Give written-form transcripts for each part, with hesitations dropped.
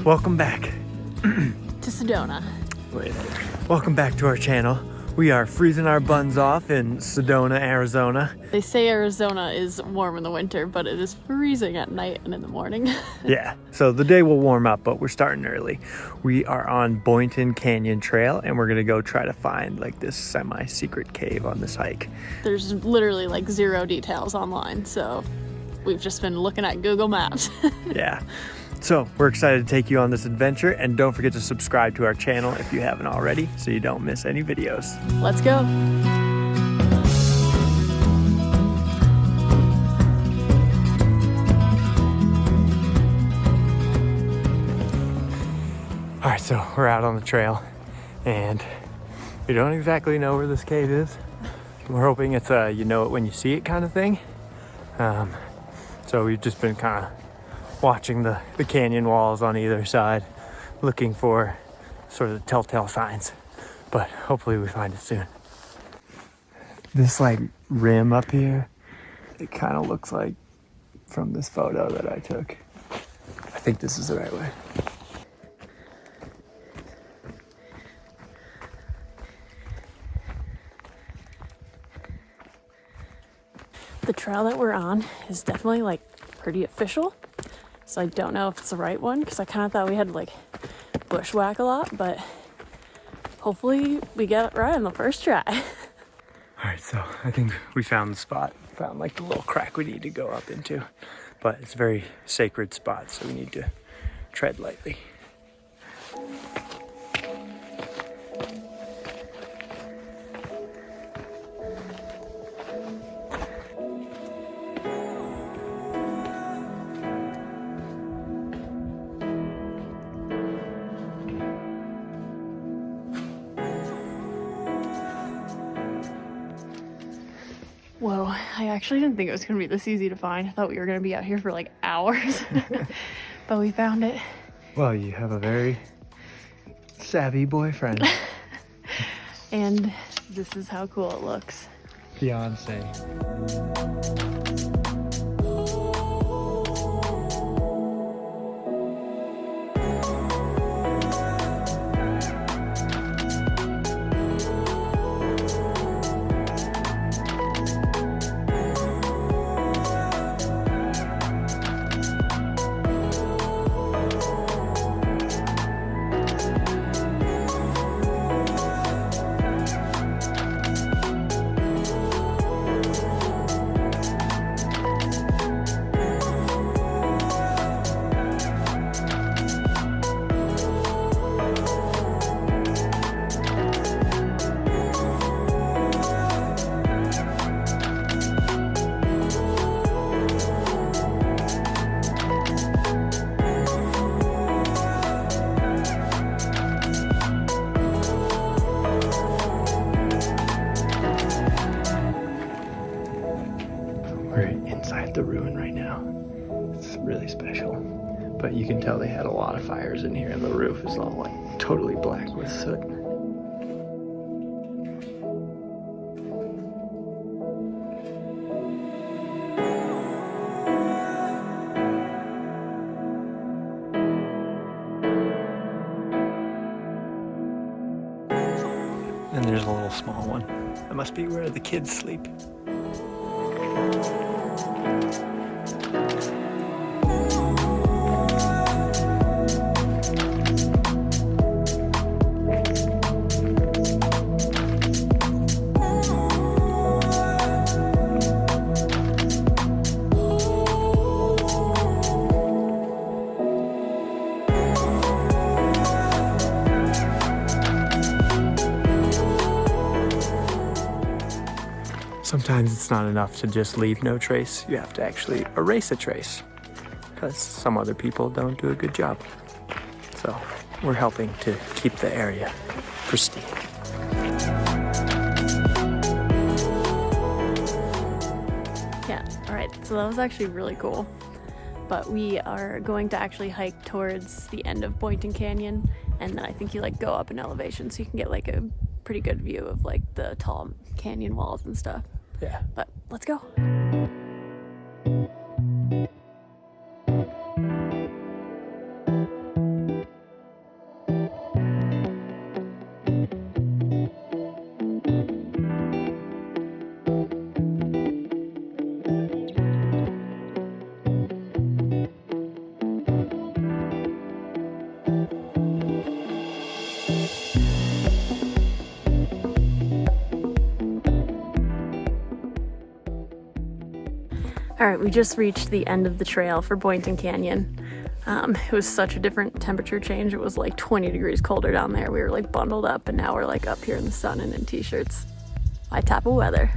Welcome back to Sedona. Welcome back to our channel. We are freezing our buns off in Sedona, Arizona. They say Arizona is warm in the winter, but it is freezing at night and in the morning. Yeah, so the day will warm up, but we're starting early. We are on Boynton Canyon Trail, and we're gonna go try to find like this semi-secret cave on this hike. There's literally like zero details online, so we've just been looking at Google Maps. Yeah. So we're excited to take you on this adventure, and don't forget to subscribe to our channel if you haven't already so you don't miss any videos. Let's go. All right, so we're out on the trail and we don't exactly know where this cave is. We're hoping it's a you know it when you see it kind of thing. So we've just been kind of watching the canyon walls on either side, looking for sort of the telltale signs, but hopefully we find it soon. This like rim up here, it kind of looks like from this photo that I took. I think this is the right way. The trail that we're on is definitely like pretty official. So I don't know if it's the right one because I kind of thought we had to like bushwhack a lot, but hopefully we get it right on the first try. All right, so I think we found the spot. Found like the little crack we need to go up into, but it's a very sacred spot, so we need to tread lightly. Whoa, I actually didn't think it was going to be this easy to find. I thought we were going to be out here for like hours, but we found it. Well, you have a very savvy boyfriend. And this is how cool it looks. Fiance. We're inside the ruin right now. It's really special. But you can tell they had a lot of fires in here, and the roof is all like totally black with soot. And there's a little small one. That must be where the kids sleep. Sometimes it's not enough to just leave no trace. You have to actually erase a trace because some other people don't do a good job. So we're helping to keep the area pristine. Yeah, all right, so that was actually really cool. But we are going to actually hike towards the end of Boynton Canyon, and then I think you like go up in elevation so you can get like a pretty good view of like the tall canyon walls and stuff. Yeah. But let's go. All right, we just reached the end of the trail for Boynton Canyon. It was such a different temperature change. It was like 20 degrees colder down there. We were like bundled up, and now we're like up here in the sun and in t-shirts. My type of weather.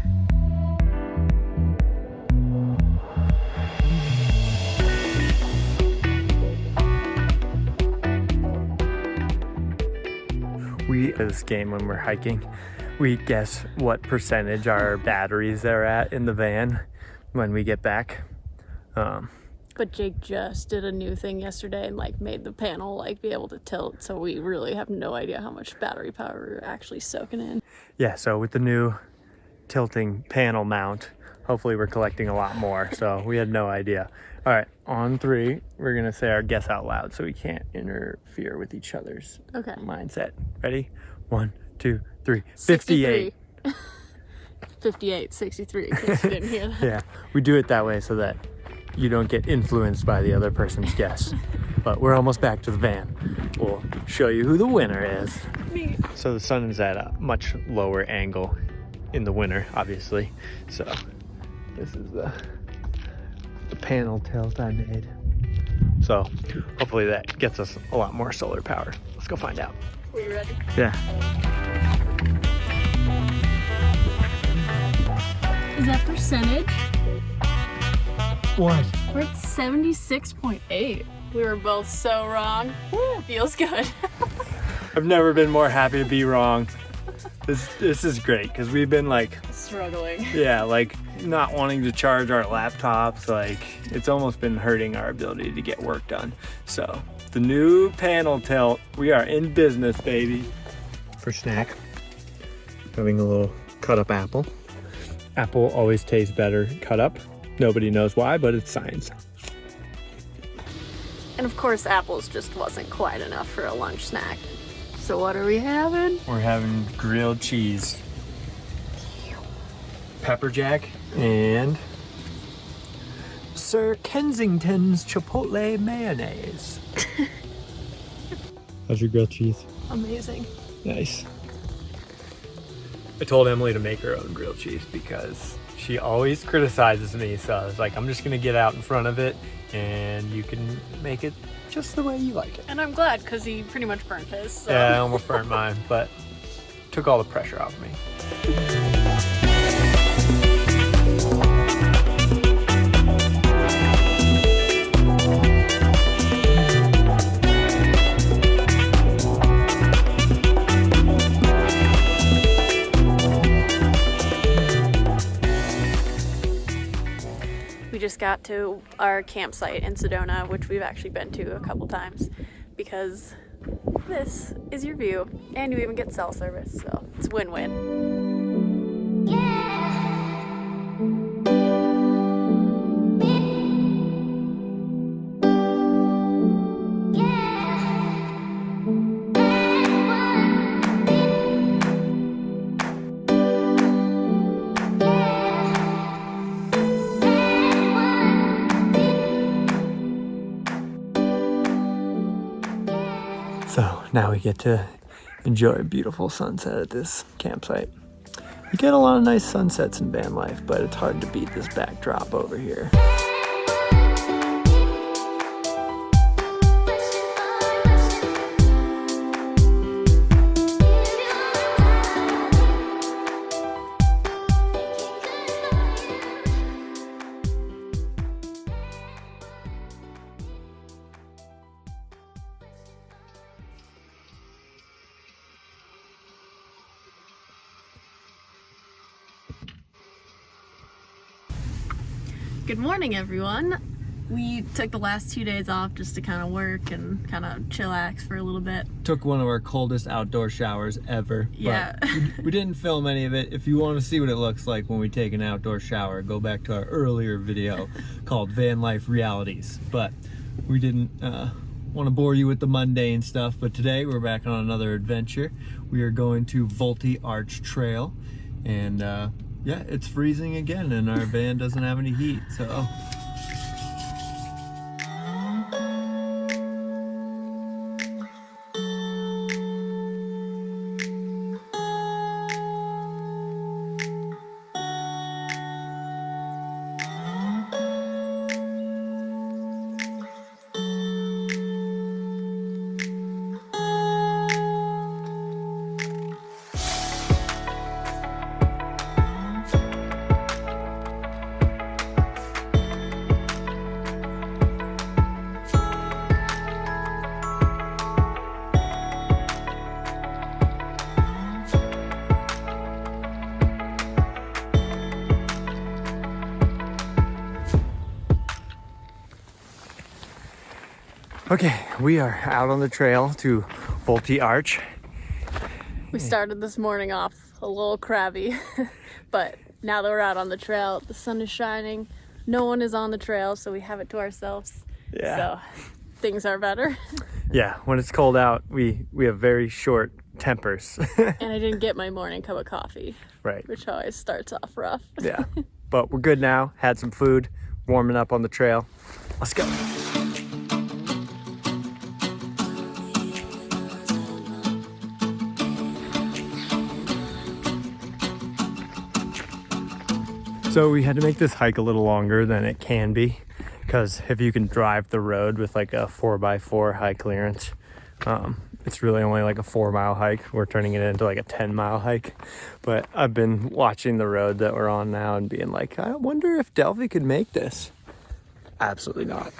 We play this game when we're hiking. We guess what percentage our batteries are at in the van when we get back. But Jake just did a new thing yesterday and like made the panel like be able to tilt, so we really have no idea how much battery power we're actually soaking in. Yeah, so with the new tilting panel mount, hopefully we're collecting a lot more. So we had no idea. All right, on 3, we're gonna say our guess out loud so we can't interfere with each other's mindset. Ready? 1, 2, 3. 58. 58, 63, in case you didn't hear that. Yeah, we do it that way so that you don't get influenced by the other person's guess. But we're almost back to the van. We'll show you who the winner is. Me. So the sun is at a much lower angle in the winter, obviously. So this is the panel tilt I made. So hopefully that gets us a lot more solar power. Let's go find out. Are you ready? Yeah. Is that percentage? What? We're at 76.8. We were both so wrong. Feels good. I've never been more happy to be wrong. This is great because we've been like struggling. Yeah, like not wanting to charge our laptops. Like it's almost been hurting our ability to get work done. So the new panel tilt, we are in business, baby. For snack, having a little cut up apple. Apple always tastes better cut up. Nobody knows why, but it's science. And of course, apples just wasn't quite enough for a lunch snack. So what are we having? We're having grilled cheese, pepper jack, and Sir Kensington's Chipotle mayonnaise. How's your grilled cheese? Amazing. Nice. I told Emily to make her own grilled cheese because she always criticizes me, so I was like, I'm just gonna get out in front of it and you can make it just the way you like it. And I'm glad, because he pretty much burnt his. So. Yeah, I almost burnt mine, but took all the pressure off me. We just got to our campsite in Sedona, which we've actually been to a couple times, because this is your view, and you even get cell service, so it's win-win. So now we get to enjoy a beautiful sunset at this campsite. You get a lot of nice sunsets in van life, but it's hard to beat this backdrop over here. Good morning, everyone. We took the last 2 days off just to kind of work and kind of chillax for a little bit. Took one of our coldest outdoor showers ever. Yeah. But we didn't film any of it. If you want to see what it looks like when we take an outdoor shower, go back to our earlier video called Van Life Realities. But we didn't want to bore you with the mundane stuff. But today we're back on another adventure. We are going to Vultee Arch Trail. And yeah, it's freezing again and our van doesn't have any heat, so. Okay, we are out on the trail to Vultee Arch. We started this morning off a little crabby, but now that we're out on the trail, the sun is shining, no one is on the trail, so we have it to ourselves. Yeah. So things are better. Yeah, when it's cold out, we have very short tempers. And I didn't get my morning cup of coffee. Right. Which always starts off rough. Yeah, but we're good now. Had some food, warming up on the trail. Let's go. So we had to make this hike a little longer than it can be, because if you can drive the road with like a 4x4 high clearance, it's really only like a 4-mile hike. We're turning it into like a 10-mile hike. But I've been watching the road that we're on now and being like, I wonder if Delphi could make this. Absolutely not.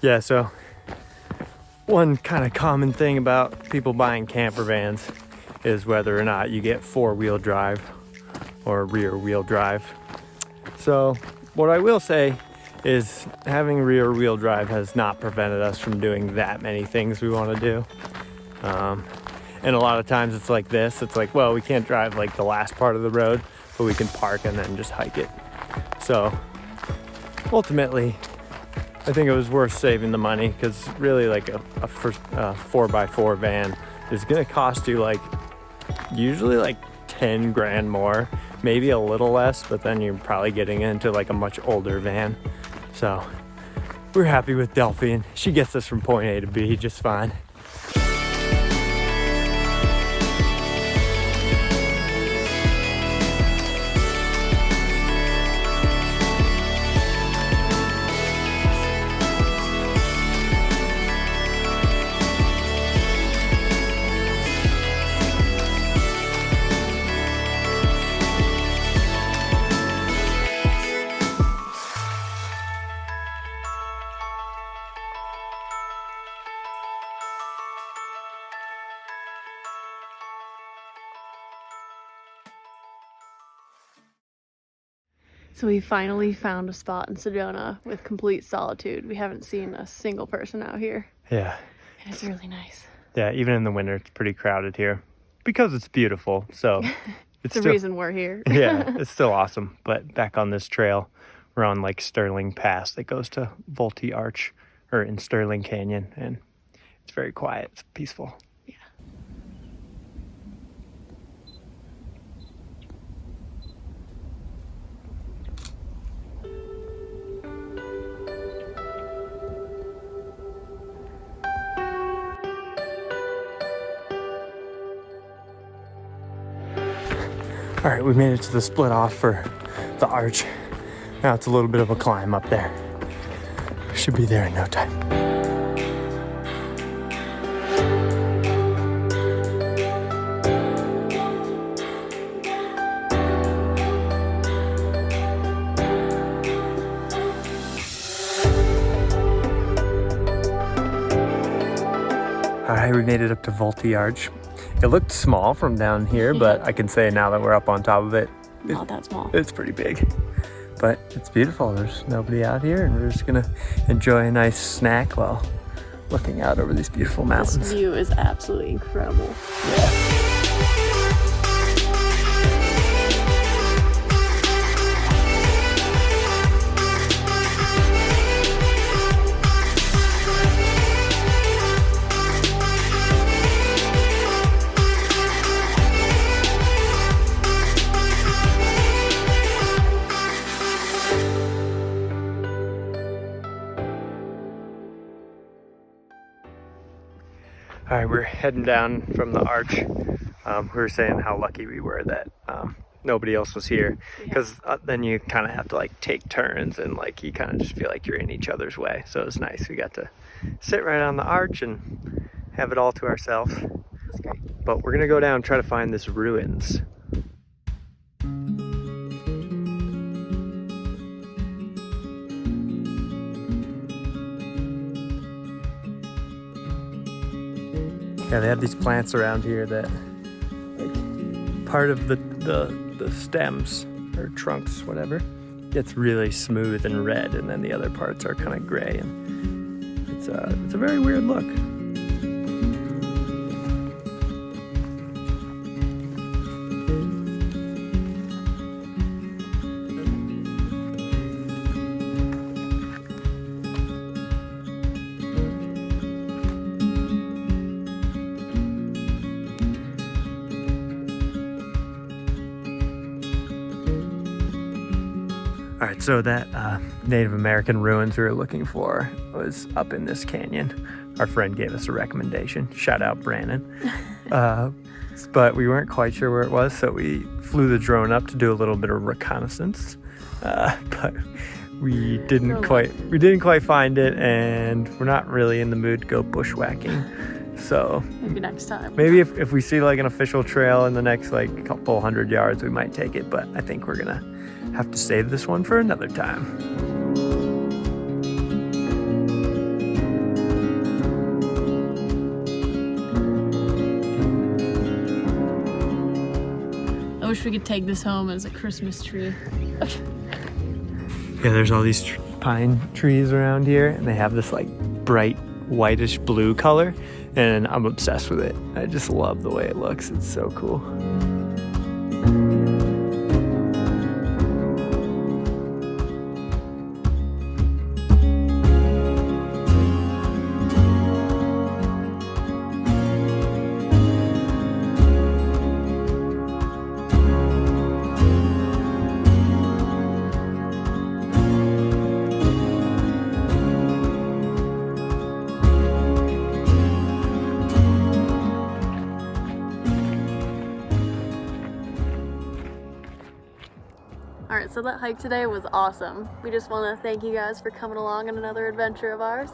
Yeah, so one kind of common thing about people buying camper vans is whether or not you get 4-wheel drive or rear wheel drive. So what I will say is having rear wheel drive has not prevented us from doing that many things we want to do. And a lot of times it's like this. It's like, well, we can't drive like the last part of the road, but we can park and then just hike it. So ultimately, I think it was worth saving the money, because really like a 4x4 van is gonna cost you like usually like 10 grand more, maybe a little less, but then you're probably getting into like a much older van. So we're happy with Delphi, and she gets us from point A to B just fine. So we finally found a spot in Sedona with complete solitude. We haven't seen a single person out here. Yeah. And it's really nice. Yeah, even in the winter, it's pretty crowded here because it's beautiful. So it's the reason we're here. Yeah, it's still awesome. But back on this trail, we're on like Sterling Pass that goes to Vultee Arch, or in Sterling Canyon, and it's very quiet. It's peaceful. Yeah. All right, we made it to the split off for the arch. Now it's a little bit of a climb up there. We should be there in no time. All right, we made it up to Vultee Arch. It looked small from down here, but I can say now that we're up on top of it, Not that small. It's pretty big. But it's beautiful. There's nobody out here, and we're just gonna enjoy a nice snack while looking out over these beautiful mountains. This view is absolutely incredible. Yeah. All right, we're heading down from the arch. We were saying how lucky we were that nobody else was here, because then you kind of have to like take turns, and like you kind of just feel like you're in each other's way. So it was nice. We got to sit right on the arch and have it all to ourselves. That's great. But we're gonna go down and try to find this ruins. Yeah, they have these plants around here that, like, part of the stems or trunks, whatever, gets really smooth and red, and then the other parts are kind of gray, and it's a very weird look. All right, so that Native American ruins we were looking for was up in this canyon. Our friend gave us a recommendation. Shout out Brandon. But we weren't quite sure where it was, so we flew the drone up to do a little bit of reconnaissance. But we didn't quite find it, and we're not really in the mood to go bushwhacking. So maybe next time. Maybe if we see like an official trail in the next like couple hundred yards, we might take it. But I think we're gonna have to save this one for another time. I wish we could take this home as a Christmas tree. Yeah, there's all these pine trees around here, and they have this like bright whitish blue color, and I'm obsessed with it. I just love the way it looks. It's so cool. Alright, so that hike today was awesome. We just want to thank you guys for coming along on another adventure of ours.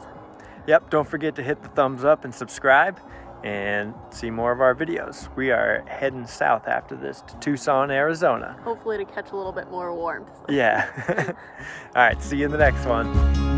Yep, don't forget to hit the thumbs up and subscribe and see more of our videos. We are heading south after this to Tucson, Arizona. Hopefully to catch a little bit more warmth. Yeah. All right, see you in the next one.